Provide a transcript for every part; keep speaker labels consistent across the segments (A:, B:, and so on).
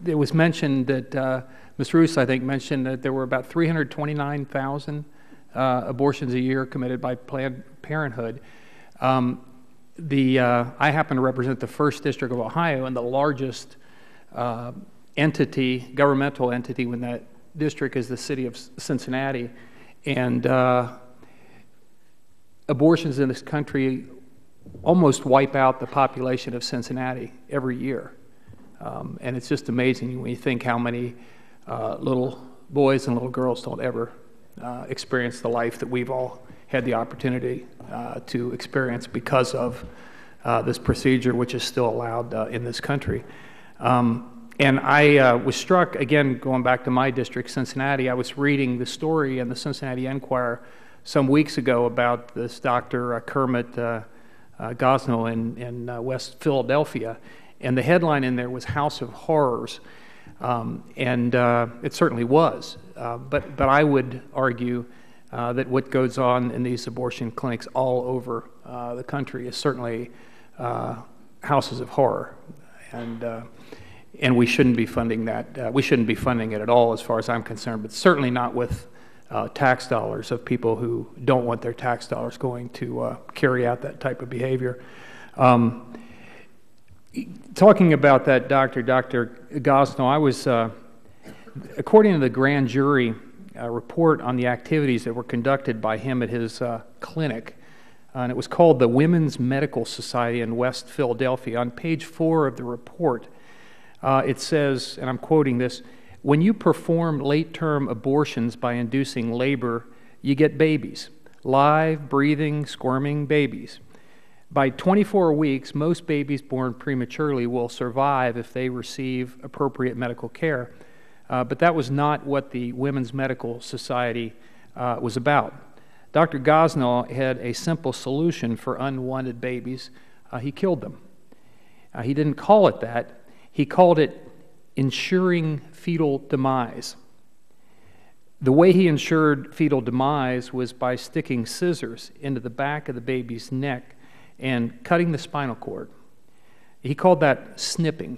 A: it was mentioned that, Ms. Ruse, I think, mentioned that there were about 329,000 abortions a year committed by Planned Parenthood. I happen to represent the 1st District of Ohio, and the largest entity, governmental entity in that district is the city of Cincinnati. And abortions in this country almost wipe out the population of Cincinnati every year. And it's just amazing when you think how many little boys and little girls don't ever experience the life that we've all had the opportunity to experience because of this procedure, which is still allowed in this country. And I was struck, again, going back to my district, Cincinnati. I was reading the story in the Cincinnati Enquirer some weeks ago about this Dr. Kermit Gosnell in West Philadelphia, and the headline in there was House of Horrors, and it certainly was. But I would argue that what goes on in these abortion clinics all over the country is certainly houses of horror, and we shouldn't be funding that. We shouldn't be funding it at all, as far as I'm concerned, but certainly not with tax dollars of people who don't want their tax dollars going to carry out that type of behavior. Talking about that Dr. Gosnell, I was, according to the grand jury report on the activities that were conducted by him at his clinic, and it was called the Women's Medical Society in West Philadelphia. On page 4 of the report, it says, and I'm quoting this, "When you perform late-term abortions by inducing labor, you get babies, live, breathing, squirming babies. By 24 weeks, most babies born prematurely will survive if they receive appropriate medical care." But that was not what the Women's Medical Society was about. Dr. Gosnell had a simple solution for unwanted babies. He killed them. He didn't call it that. He called it ensuring fetal demise. The way he ensured fetal demise was by sticking scissors into the back of the baby's neck and cutting the spinal cord. He called that snipping.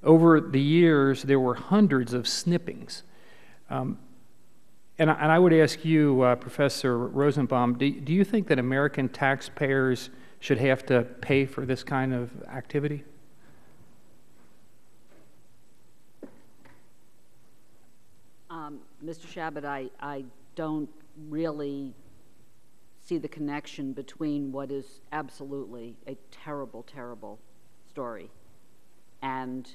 A: Over the years, there were hundreds of snippings. And I would ask you, Professor Rosenbaum, do you think that American taxpayers should have to pay for this kind of activity?
B: Mr. Chabot, I don't really see the connection between what is absolutely a terrible, terrible story and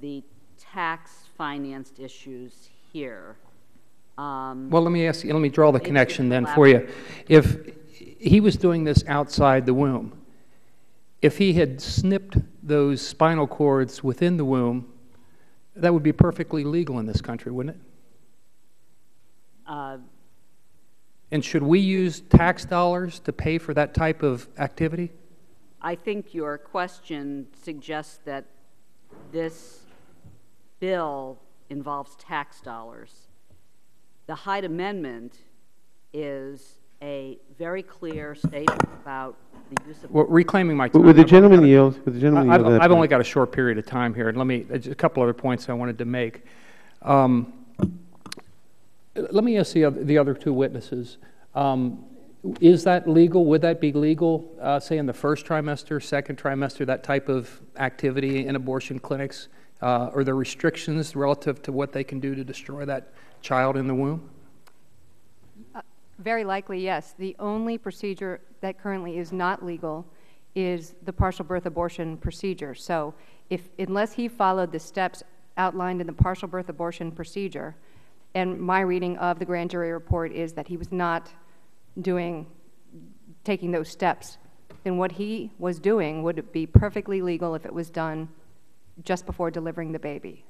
B: the tax-financed issues here.
A: Well, let me ask you, let me draw the connection then for you. If he was doing this outside the womb, if he had snipped those spinal cords within the womb, that would be perfectly legal in this country, wouldn't it? And should we use tax dollars to pay for that type of activity?
B: I think your question suggests that this bill involves tax dollars. The Hyde Amendment is a very clear statement about the use of...
A: Well, reclaiming my time.
C: Would the gentleman yield? Would the gentleman yield?
A: I've only got a short period of time here, and let me, just a couple other points I wanted to make. Let me ask the other two witnesses. Is that legal? Would that be legal, say in the first trimester, second trimester, that type of activity in abortion clinics? Are there restrictions relative to what they can do to destroy that child in the womb?
D: Very likely, yes. The only procedure that currently is not legal is the partial birth abortion procedure. So unless he followed the steps outlined in the partial birth abortion procedure, and my reading of the grand jury report is that he was not taking those steps, then what he was doing would be perfectly legal if it was done just before delivering the baby.